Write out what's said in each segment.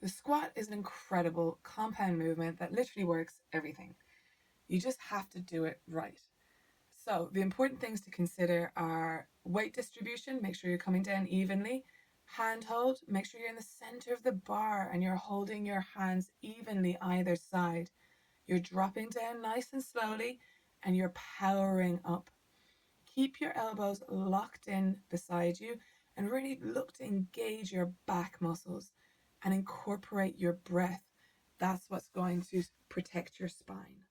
The squat is an incredible compound movement that literally works everything. You just have to do it right. So the important things to consider are weight distribution, make sure you're coming down evenly. Hand hold, make sure you're in the center of the bar and you're holding your hands evenly either side. You're dropping down nice and slowly and you're powering up. Keep your elbows locked in beside you and really look to engage your back muscles and incorporate your breath. That's what's going to protect your spine.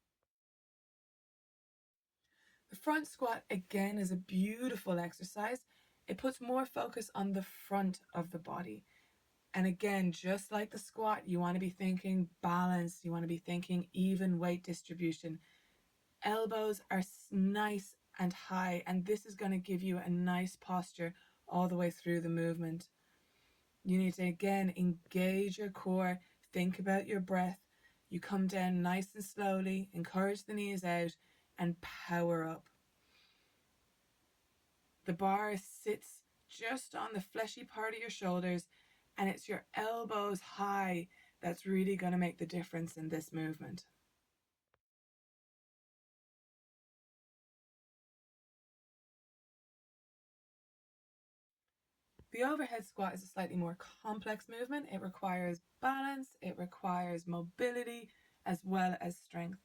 The front squat again is a beautiful exercise. It puts more focus on the front of the body. And again, just like the squat, you want to be thinking balance. You want to be thinking even weight distribution. Elbows are nice and high, and this is going to give you a nice posture all the way through the movement. You need to again engage your core, think about your breath. You come down nice and slowly, encourage the knees out, and power up. The bar sits just on the fleshy part of your shoulders, and it's your elbows high that's really going to make the difference in this movement. The overhead squat is a slightly more complex movement. It requires balance, it requires mobility, as well as strength.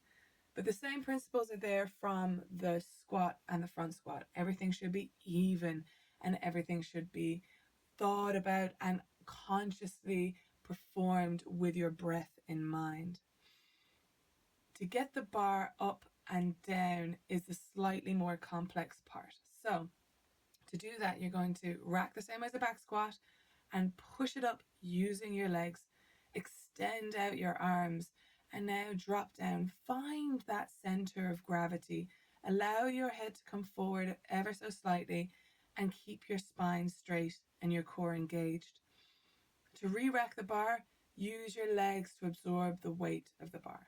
But the same principles are there from the squat and the front squat. Everything should be even and everything should be thought about and consciously performed with your breath in mind. To get the bar up and down is the slightly more complex part. So to do that, you're going to rack the same as a back squat and push it up using your legs. Extend out your arms and now drop down. Find that center of gravity. Allow your head to come forward ever so slightly and keep your spine straight and your core engaged. To re-rack the bar, use your legs to absorb the weight of the bar.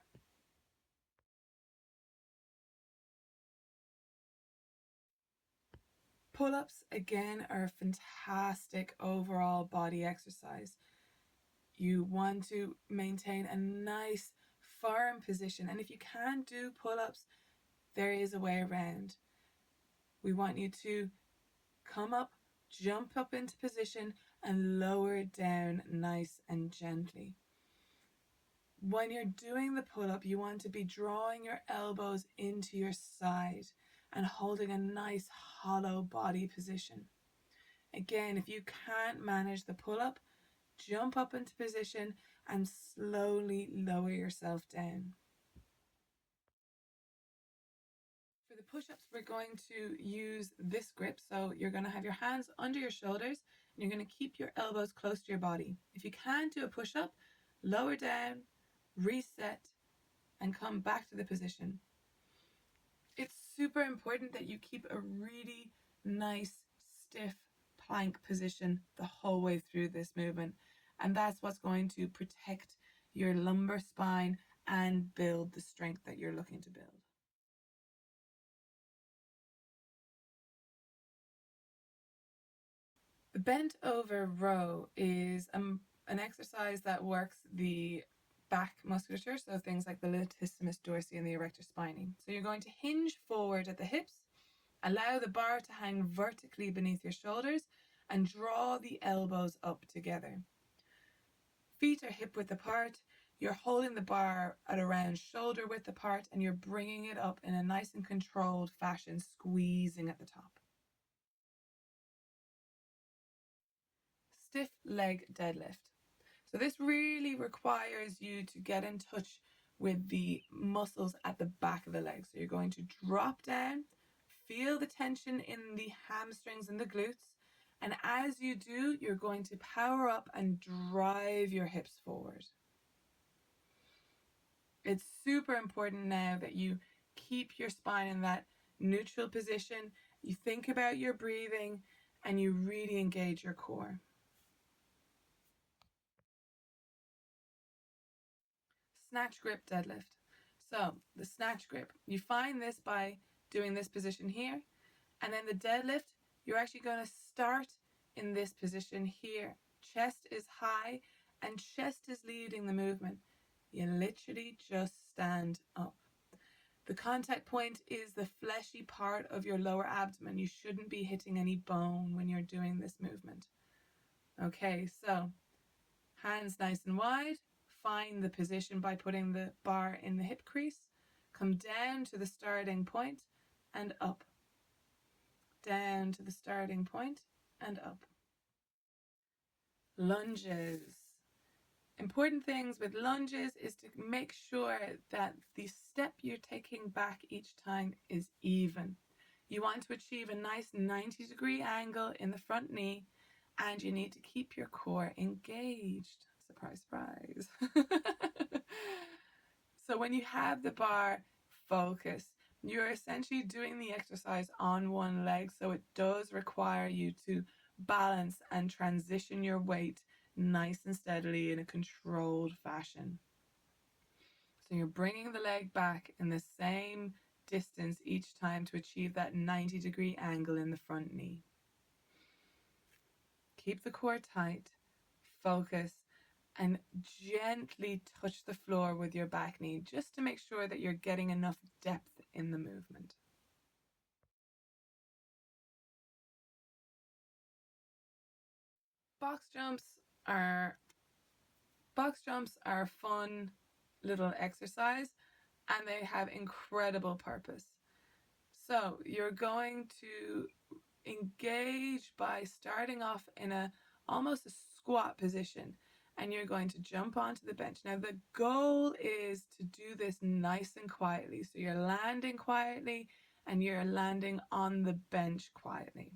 Pull-ups, again, are a fantastic overall body exercise. You want to maintain a nice, firm position. And if you can't do pull-ups, there is a way around. We want you to come up, jump up into position, and lower down nice and gently. When you're doing the pull-up, you want to be drawing your elbows into your side and holding a nice hollow body position. Again, if you can't manage the pull-up, jump up into position and slowly lower yourself down. For the push-ups, we're going to use this grip. So you're going to have your hands under your shoulders and you're going to keep your elbows close to your body. If you can't do a push-up, lower down, reset, and come back to the position. It's super important that you keep a really nice, stiff plank position the whole way through this movement. And that's what's going to protect your lumbar spine and build the strength that you're looking to build. The bent over row is an exercise that works the back musculature, so things like the latissimus dorsi and the erector spinae. So you're going to hinge forward at the hips, allow the bar to hang vertically beneath your shoulders, and draw the elbows up together. Feet are hip width apart. You're holding the bar at around shoulder width apart, and you're bringing it up in a nice and controlled fashion, squeezing at the top. Stiff leg deadlift. So this really requires you to get in touch with the muscles at the back of the leg. So you're going to drop down, feel the tension in the hamstrings and the glutes. And as you do, you're going to power up and drive your hips forward. It's super important now that you keep your spine in that neutral position. You think about your breathing and you really engage your core. Snatch grip deadlift. So the snatch grip, you find this by doing this position here, and then the deadlift, you're actually going to start in this position here. Chest is high and chest is leading the movement, you literally just stand up. The contact point is the fleshy part of your lower abdomen. You shouldn't be hitting any bone when you're doing this movement. Okay, so hands nice and wide. Find the position by putting the bar in the hip crease. Come down to the starting point and up. Down to the starting point and up. Lunges. Important things with lunges is to make sure that the step you're taking back each time is even. You want to achieve a nice 90-degree angle in the front knee, and you need to keep your core engaged. Surprise, surprise. So when you have the bar, focus. You're essentially doing the exercise on one leg, so it does require you to balance and transition your weight nice and steadily in a controlled fashion. So you're bringing the leg back in the same distance each time to achieve that 90-degree angle in the front knee. Keep the core tight, focus, and gently touch the floor with your back knee just to make sure that you're getting enough depth in the movement. Box jumps are a fun little exercise, and they have incredible purpose. So you're going to engage by starting off in almost a squat position, and you're going to jump onto the bench. Now the goal is to do this nice and quietly. So you're landing quietly and you're landing on the bench quietly.